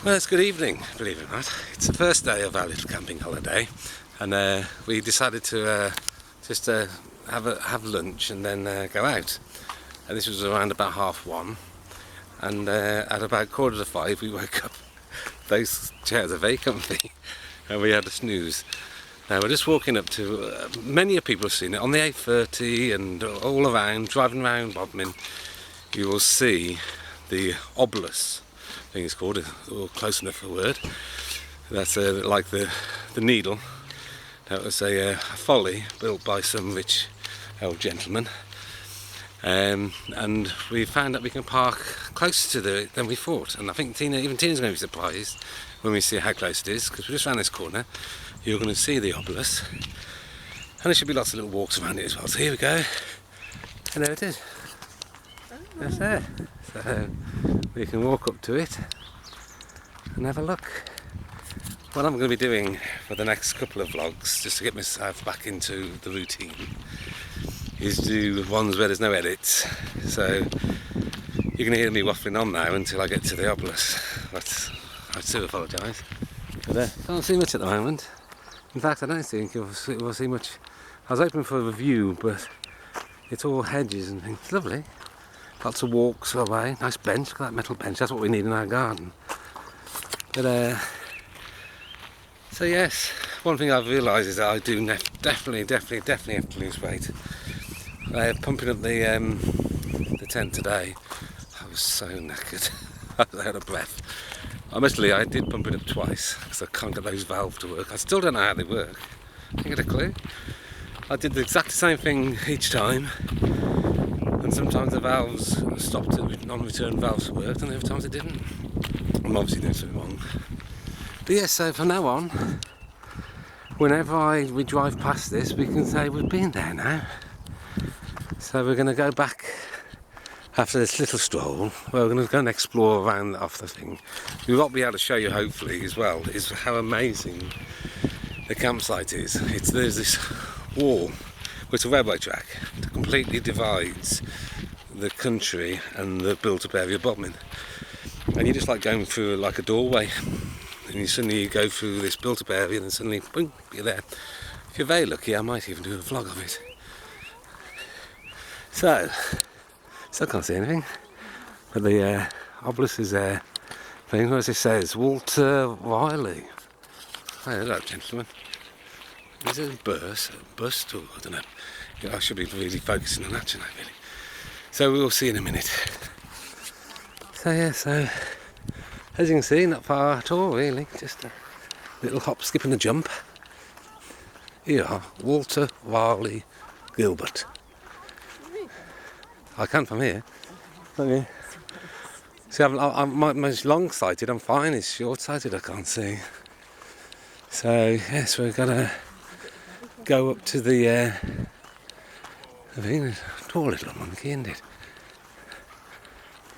Well, it's good evening, believe it or not. It's the first day of our little camping holiday, and we decided to just have lunch and then go out. And this was around about 1:30, and at about 4:45 we woke up. Those chairs are very comfy, and we had a snooze. Now we're just walking up to, many people have seen it on the A30 and all around, driving around Bodmin. You will see the obelisk, I think it's called, or close enough for a word. That's like the needle. That was a folly built by some rich old gentleman. And we found that we can park closer to it than we thought. And I think Tina's going to be surprised when we see how close it is, because we're just around this corner. You're going to see the obelisk. And there should be lots of little walks around it as well. So here we go. And there it is. That's there. So we can walk up to it and have a look. What I'm going to be doing for the next couple of vlogs, just to get myself back into the routine, is do ones where there's no edits. So you're going to hear me waffling on now until I get to the obelisk. But I do apologise. But can't see much at the moment. In fact, I don't think we'll see much. I was hoping for a view, but it's all hedges and things. It's lovely. Lots of walks away. Nice bench. Look at that metal bench. That's what we need in our garden. But so yes, one thing I've realised is that I do definitely have to lose weight. Pumping up the tent today, I was so knackered. I was out of breath. Honestly, I did pump it up twice because I can't get those valves to work. I still don't know how they work. I didn't get a clue. I did the exact same thing each time, and sometimes the valves stopped, non-return valves worked, and other times it didn't. I'm obviously doing something wrong. But yes, so from now on, whenever we drive past this, we can say we've been there now. So we're going to go back after this little stroll. Well, we're going to go and explore around off the thing. We will be able to show you, hopefully, as well, is how amazing the campsite is. There's this wall, it's a railway track, that completely divides the country and the built-up area of Bodmin. And you're just like going through like a doorway, and you go through this built-up area, and then suddenly, boom, you're there. If you're very lucky, I might even do a vlog of it. So, still can't see anything, but the obelisk is there. What does it say? Walter Wiley. Hey, hello, gentleman. Is it a bust, or I don't know. Yeah, I should be really focusing on that tonight, really. So we'll see in a minute. So yeah, so as you can see, not far at all, really. Just a little hop, skip and a jump. Here are Walter Wiley Gilbert. I can from here. Okay. See, I'm long-sighted, I'm fine. It's short-sighted, I can't see. So yes, we're gonna go up to the I think there's a tall little monkey, isn't it?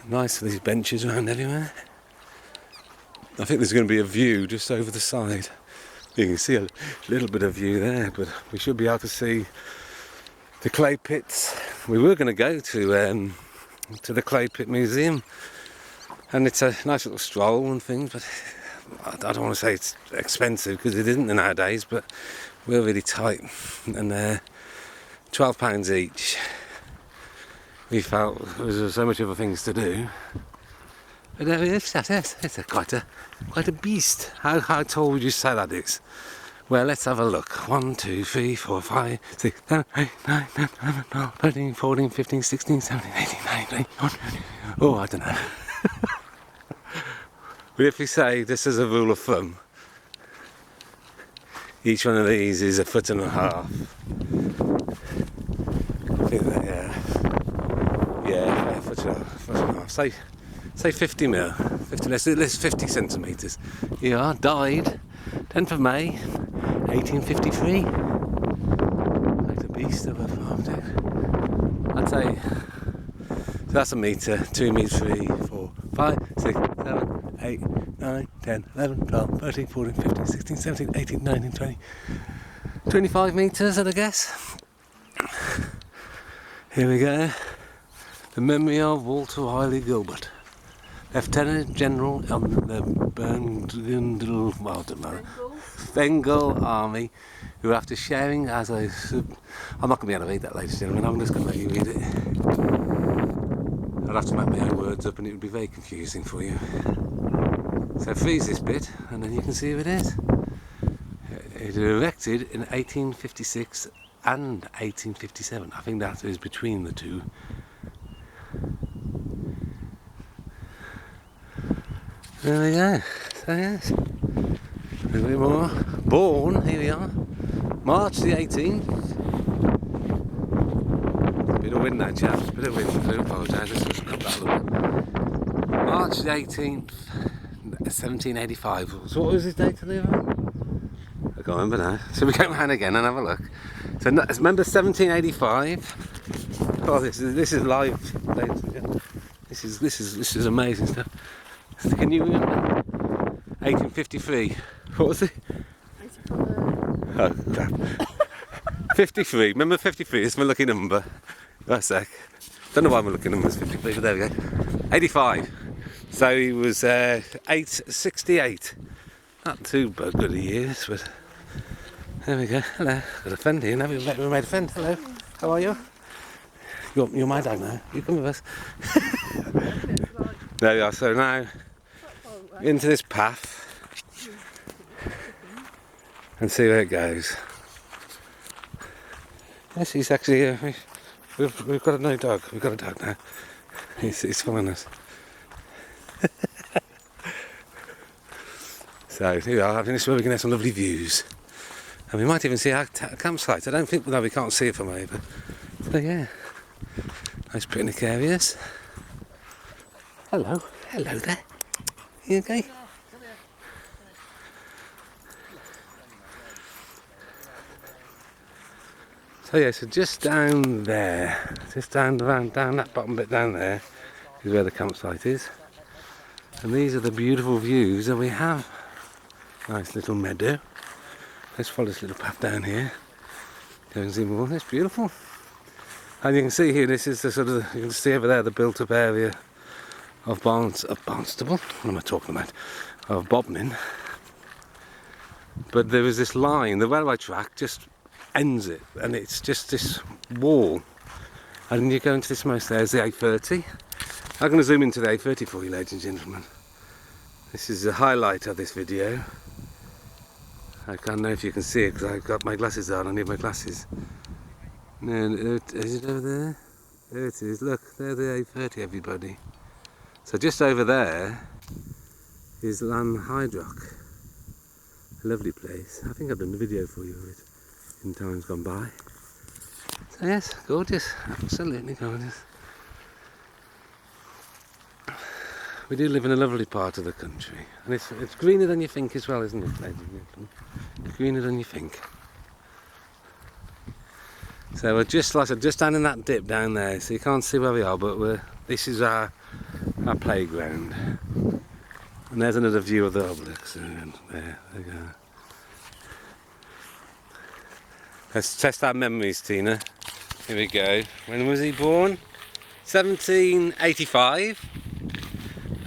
Nice, these benches around everywhere. I think there's going to be a view just over the side. You can see a little bit of view there, but we should be able to see the clay pits. We were going to go to the clay pit museum, and it's a nice little stroll and things, but I don't want to say it's expensive because it isn't nowadays, but we're really tight, and £12 each. We felt there was so much other things to do, but it's quite a beast. How tall would you say that is? Well, let's have a look. 1, 2, 3, 4, 5, 6, 7, 8, 9, 10, 11, 12, 13, 14, 15, 16, 17, 18, 19, 20. Oh, I don't know. But if we say this is a rule of thumb, each one of these is 1.5 feet. I think a foot and a half. Say 50 mil. 50, let's 50 centimetres. Yeah, died 10th of May, 1853. Like a beast of a farm, dude. I'd say, so that's a metre, 2 metres, 3, 4, 5, 6, 7, 8, 9, 10, 11, 12, 13, 14, 15, 16, 17, 18, 19, 20, 25 metres, I'd guess. Here we go. The memory of Walter Wiley Gilbert. Lieutenant General on the Bengal Army, who after sharing as a... I'm not going to be able to read that, ladies and gentlemen, I'm just going to let you read it. I'd have to make my own words up and it would be very confusing for you. So freeze this bit and then you can see who it is. It was erected in 1856 and 1857. I think that is between the two. There we go. So yes, a little bit more. Born, here we are, March the 18th. Bit of wind now, chaps. Bit of wind. I do apologise. Let's just cut that a little bit. March the 18th, 1785. So what was his date to live on? I can't remember now. So we go round again and have a look. So remember 1785. Oh, this is live, ladies and gentlemen. This is amazing stuff. Can you remember? 1853. What was it? Oh crap. 53. Remember 53? It's my lucky number. That's a sec. Don't know why my lucky number is 53, but there we go. 85. So he was 868. Not too good a years, but there we go. Hello. Got a friend here now. We made a friend. Hello. How are you? You're my dad now. You come with us. There we are. So now into this path and see where it goes. Yes, he's actually. We've got a new dog. We've got a dog now. He's following us. So here we are. I think this is where we can have some lovely views, and we might even see our campsite. I don't think we can't see it from over. So yeah, nice picnic areas. Hello there. You okay? So yeah, so just down there, just down that bottom bit down there is where the campsite is. And these are the beautiful views that we have. Nice little meadow. Let's follow this little path down here. Go and see more. It's beautiful. And you can see here, this is the sort of, you can see over there the built up area of Barnstable. What am I talking about? Of Bodmin. But there was this line, the railway track just ends it, and it's just this wall. And you go into this most, there's the A30. I'm going to zoom into the A30 for you, ladies and gentlemen. This is the highlight of this video. I can't know if you can see it because I've got my glasses on. I need my glasses. No, is it over there? There it is. Look, there's the A30, everybody. So just over there is Lanhydrock, a lovely place. I think I've done a video for you of it in times gone by. So yes, gorgeous, absolutely gorgeous. We do live in a lovely part of the country, and it's greener than you think as well, isn't it, ladies and gentlemen? Greener than you think. So we're just, like I said, just down in that dip down there, so you can't see where we are, but this is our playground. And there's another view of the obelisk. There we go. Let's test our memories, Tina. Here we go. When was he born? 1785.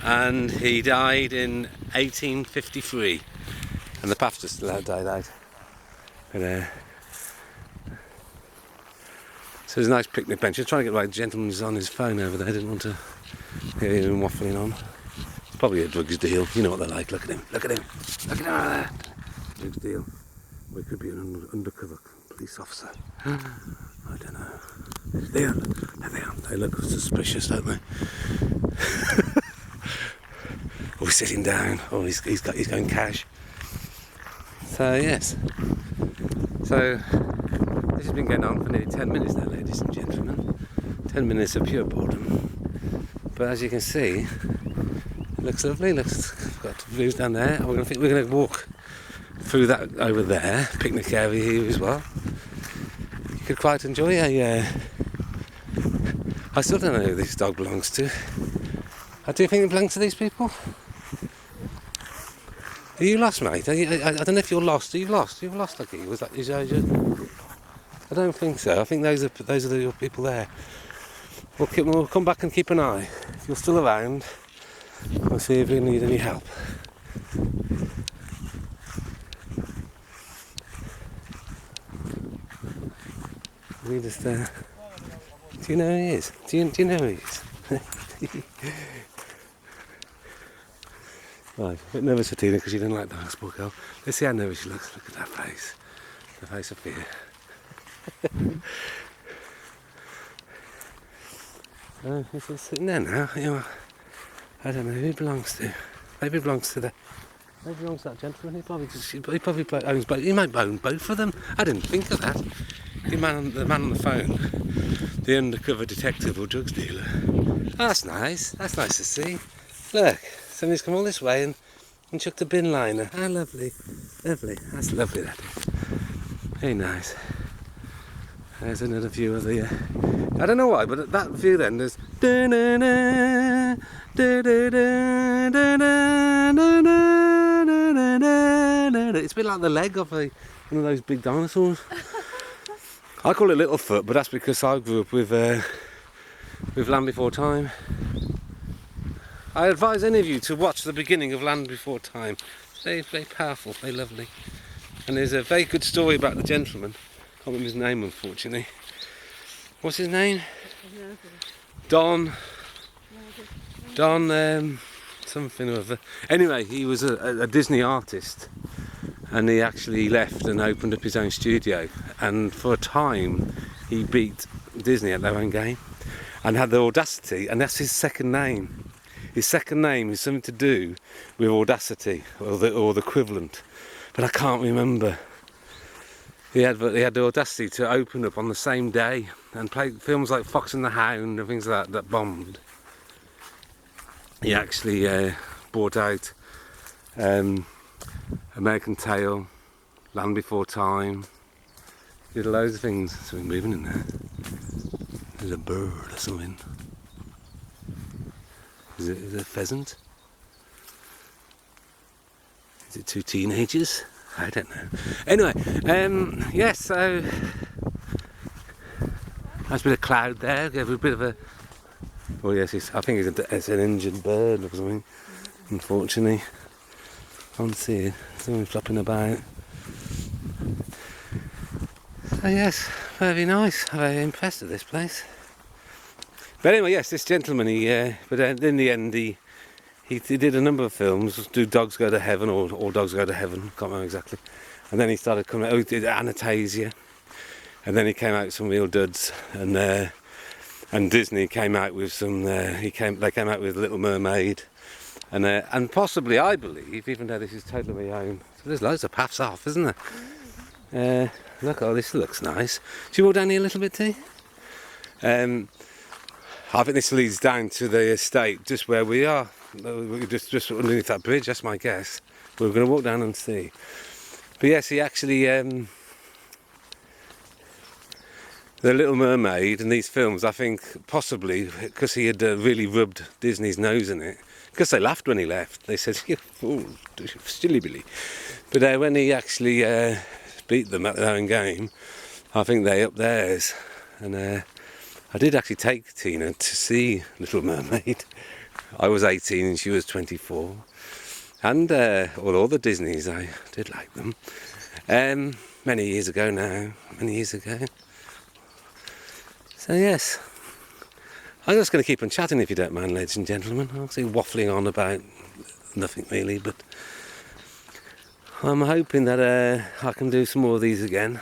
And he died in 1853. And the path just died out. But, so there's a nice picnic bench. Just trying to get the right gentleman who's on his phone over there. Didn't want to hear him waffling on. It's probably a drugs deal. You know what they're like. Look at him. Look at him. Look at him over there. Drugs deal. Or it could be an undercover police officer. I don't know. There they are. They look suspicious, don't they? Oh, he's sitting down. Oh, he's going cash. So yes. So this has been going on for nearly 10 minutes now, ladies and gentlemen. 10 minutes of pure boredom. But as you can see, it looks lovely. We've got views down there. We're going to walk through that over there, picnic area here as well. You could quite enjoy I still don't know who this dog belongs to. Do you think it belongs to these people? Are you lost, mate? I don't know if you're lost. Are you lost? You've lost, Lucky. Was that his age? I don't think so. I think those are your people there. We'll come back and keep an eye. If you're still around, We'll see if we need any help. We just, do you know who he is? Do you know who he is? Right, a bit nervous for Tina because she didn't like the hospital girl. Let's see how nervous she looks. Look at that face. The face of fear. He's just sitting there now. You know, I don't know who he belongs to. Maybe he belongs to that gentleman. He might own both of them. I didn't think of that. The man on the phone, the undercover detective or drugs dealer. Oh, that's nice. That's nice to see. Look, somebody's come all this way and chucked a bin liner. How lovely. Lovely. That's lovely, that is. Very nice. There's another view of the... I don't know why, but at that view then there's... It's a bit like the leg of one of those big dinosaurs. I call it Littlefoot, but that's because I grew up with Land Before Time. I advise any of you to watch the beginning of Land Before Time. It's very, very powerful, very lovely. And there's a very good story about the gentleman. I can't remember his name, unfortunately. What's his name? Don, something or other. Anyway, he was a Disney artist. And he actually left and opened up his own studio, and for a time he beat Disney at their own game and had the audacity, and that's his second name. His second name is something to do with Audacity or the equivalent, but I can't remember. He had the audacity to open up on the same day and play films like Fox and the Hound and things like that bombed. He actually brought out American Tail, Land Before Time, did loads of things. Something moving in there. There's a bird or something. Is it a pheasant? Is it two teenagers? I don't know. Anyway, yes, so nice bit of cloud there, gave a bit of a... Oh yes, I think it's an injured bird or something, unfortunately. I can't see it. Something flopping about. So yes, very nice. I'm very impressed with this place. But anyway, yes, this gentleman, but in the end, he did a number of films. Do Dogs Go to Heaven or All Dogs Go to Heaven? Can't remember exactly. And then he started coming out. Oh, he did Anastasia. And then he came out with some real duds. And Disney came out with some. They came out with Little Mermaid. And possibly, I believe, even though this is totally my own, so there's loads of paths off, isn't there? Look, oh, this looks nice. Should we walk down here a little bit, T? I think this leads down to the estate, just where we are. Just underneath that bridge, that's my guess. We're going to walk down and see. But yes, he actually... The Little Mermaid and these films, I think, possibly, because he had really rubbed Disney's nose in it. Because they laughed when he left. They said, "You fool, silly Billy." But when he actually beat them at their own game, I think they upped theirs. And I did actually take Tina to see Little Mermaid. I was 18 and she was 24. And all the Disneys, I did like them. Many years ago now. So yes. I'm just going to keep on chatting if you don't mind, ladies and gentlemen. I'll see waffling on about nothing really, but I'm hoping that I can do some more of these again,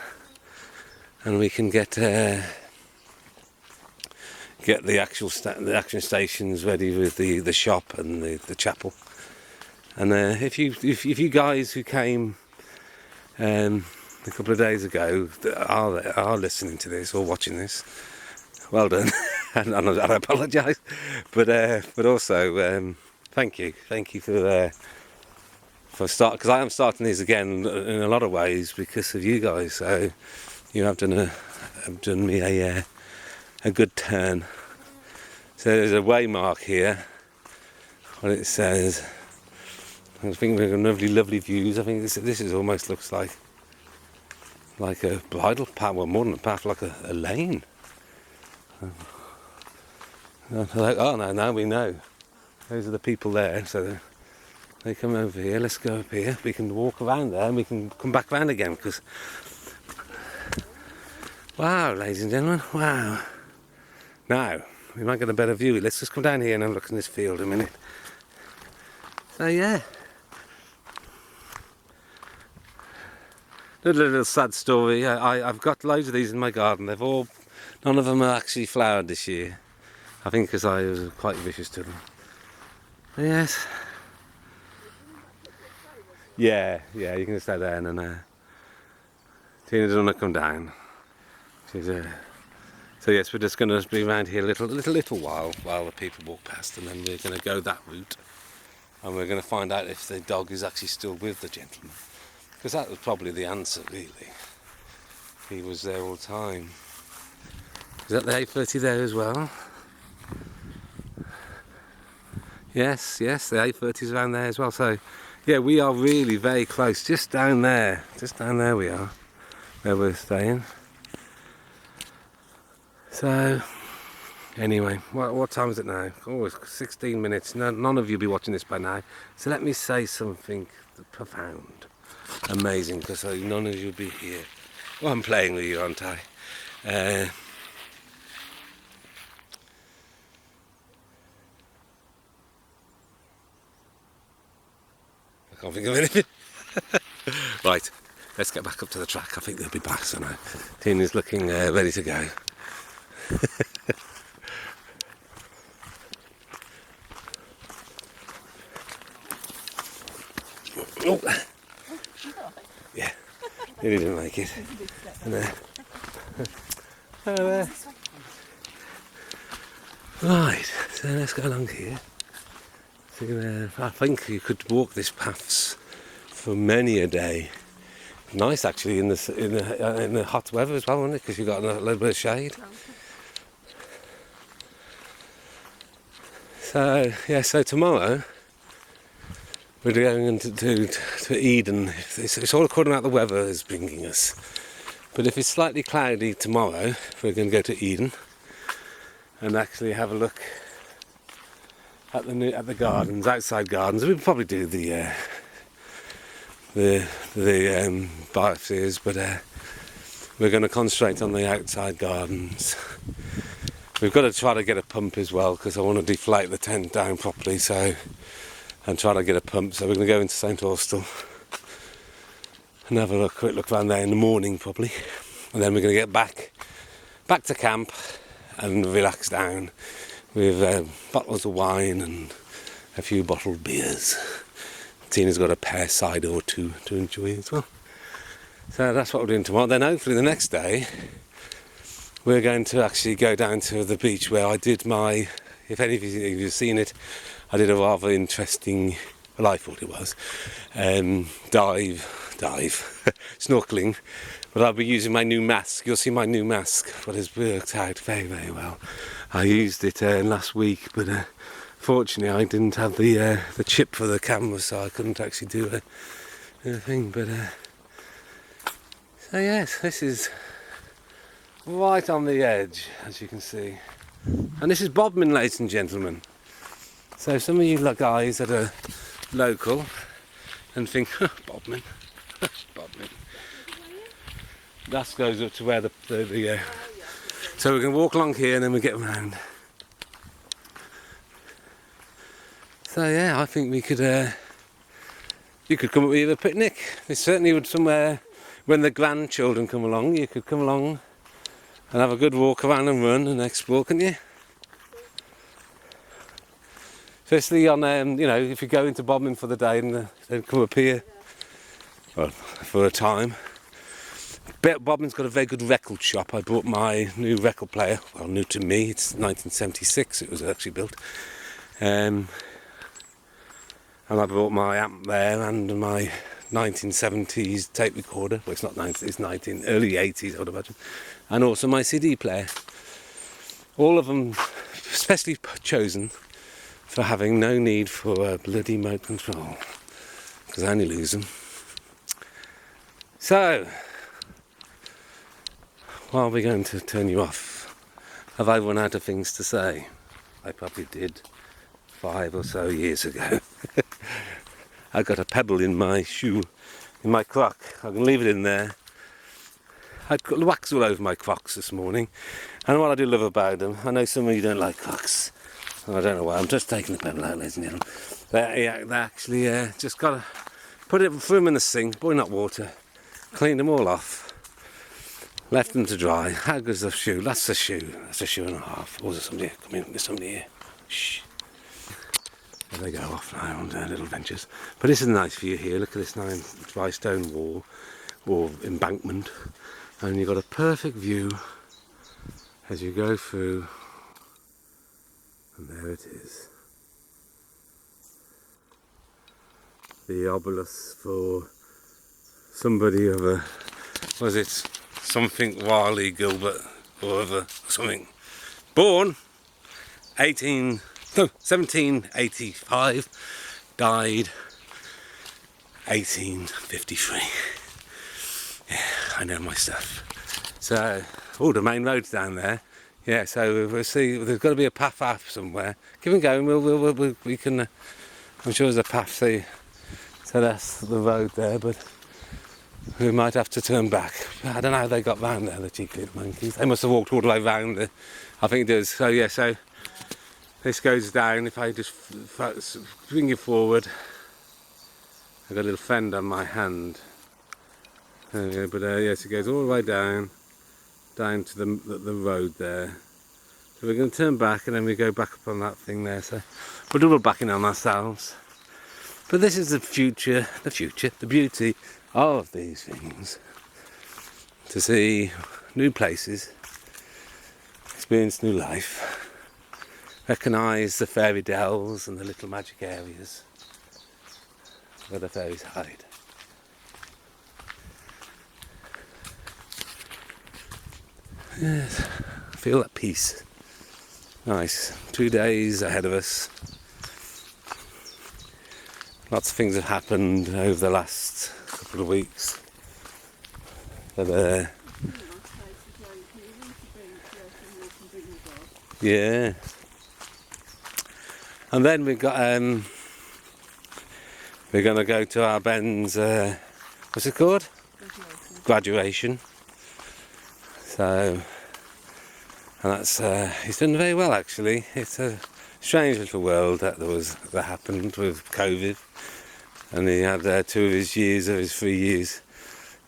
and we can get the action stations ready with the shop and the chapel. And if you guys who came a couple of days ago are listening to this or watching this, well done. And I apologise, but also thank you for start, because I am starting these again in a lot of ways because of you guys. So you have done me a good turn. So there's a waymark here. What it says. I think we've got lovely views. I think this is almost looks like a bridle path, well more than a path, like a lane. Oh no, now we know. Those are the people there, so they come over here. Let's go up here. We can walk around there and we can come back around again, because wow, ladies and gentlemen, wow. Now we might get a better view. Let's just come down here and have a look in this field a minute. So yeah, little sad story. I've got loads of these in my garden. None of them are actually flowered this year. I think because I was quite vicious to them. But yes. Yeah, you can stay there, and then Tina doesn't want to come down. She's so yes, we're just going to be around here a little while the people walk past, and then we're going to go that route, and we're going to find out if the dog is actually still with the gentleman, because that was probably the answer, really. He was there all the time. Is that the A30 there as well? Yes, the A30's around there as well. So yeah, we are really very close, just down there we are, where we're staying. So anyway, what time is it now? Oh, it's 16 minutes. None of you will be watching this by now. So let me say something profound, amazing, because none of you will be here. Well, I'm playing with you, aren't I? I can't think of anything. Right, let's get back up to the track. I think they'll be back, so now Tina's looking ready to go. Oh. Yeah, he didn't make it. And, right, so let's go along here. So, I think you could walk this paths for many a day. Nice actually in the hot weather as well, wasn't it? Because you got a little bit of shade. So yeah, so tomorrow we're going to Eden. It's all according to how the weather is bringing us. But if it's slightly cloudy tomorrow, we're going to go to Eden and actually have a look at the gardens, outside gardens. We'll probably do the biospheres, but we're going to concentrate on the outside gardens. We've got to try to get a pump as well, because I want to deflate the tent down properly, and try to get a pump. So we're going to go into St Austell and have a quick look around there in the morning probably, and then we're going to get back to camp and relax down with bottles of wine and a few bottled beers. Tina's got a pear cider or two to enjoy as well. So that's what we're doing tomorrow. Then hopefully the next day we're going to actually go down to the beach where I did my, if any of you have seen it, I did a rather interesting, well I thought it was, dive, snorkeling. But I'll be using my new mask. You'll see my new mask, but it's worked out very, very well. I used it last week, but fortunately I didn't have the chip for the camera, so I couldn't actually do a thing. But so yes, this is right on the edge, as you can see. And this is Bodmin, ladies and gentlemen. So some of you guys that are local and think, Bodmin, Bodmin. That goes up to where the so we can walk along here and then we get round. So yeah, I think we could you could come up with a picnic. There's certainly would somewhere when the grandchildren come along, you could come along and have a good walk around and run and explore, couldn't you? Especially on if you go into Bodmin for the day and then come up here, well, for a time. Bodmin's got a very good record shop. I bought my new record player, well, new to me, it's 1976 it was actually built. And I bought my amp there and my 1970s tape recorder. Well, it's not 90s, it's early 80s I would imagine. And also my CD player. All of them especially chosen for having no need for bloody remote control, because I only lose them. So, while we're going to turn you off, have I run out of things to say? I probably did. 5 or so years ago. I got a pebble in my shoe, in my crock. I can leave it in there. I'd got wax all over my crocs this morning, and what I do love about them, I know some of you don't like crocs, and I don't know why. I'm just taking the pebble out, ladies and gentlemen. They actually just got to put it, threw them in the sink, boiling hot water, cleaned them all off, left them to dry. How good's the shoe? That's a shoe. That's a shoe and a half. Oh, there's somebody here. Come in. There's somebody here. Shh. There they go off now on their little ventures. But this is a nice view here. Look at this nice dry stone wall or embankment. And you've got a perfect view as you go through. And there it is. The obelisk for somebody of a, was it something Wiley Gilbert or other something, born 1785, died 1853. Yeah, I know my stuff. So, the main road's down there. Yeah, so we'll see. There's got to be a path up somewhere. Keep on going. We can. I'm sure there's a path. So that's the road there, but we might have to turn back. I don't know how they got round there, the cheeky little monkeys. They must have walked all the way round there. I think it does. So yeah, so this goes down. If I just bring it forward, I've got a little fend on my hand. There we go. But yes, it goes all the way down to the road there. So we're going to turn back, and then we go back up on that thing there. So we're double backing on ourselves. But this is the future, the beauty of these things. To see new places, experience new life, recognise the fairy dells and the little magic areas where the fairies hide. Yes, I feel at peace. Nice. 2 days ahead of us. Lots of things have happened over the last couple of weeks. But yeah. And then we've got we're gonna go to our Ben's what's it called? Graduation. So, and that's he's done very well actually. It's a strange little world that happened with COVID, and he had 2 of his 3 years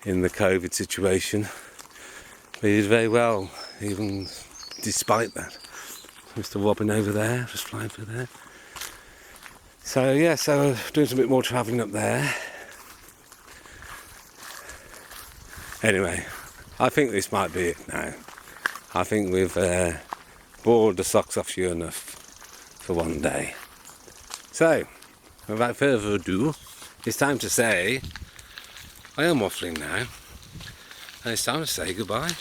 in the COVID situation. But he did very well, even despite that. Mr. Robin over there, just flying through there. So yeah, so doing some bit more travelling up there. Anyway, I think this might be it now. I think we've bored the socks off you enough for one day. So, without further ado, it's time to say I am waffling now, and it's time to say goodbye.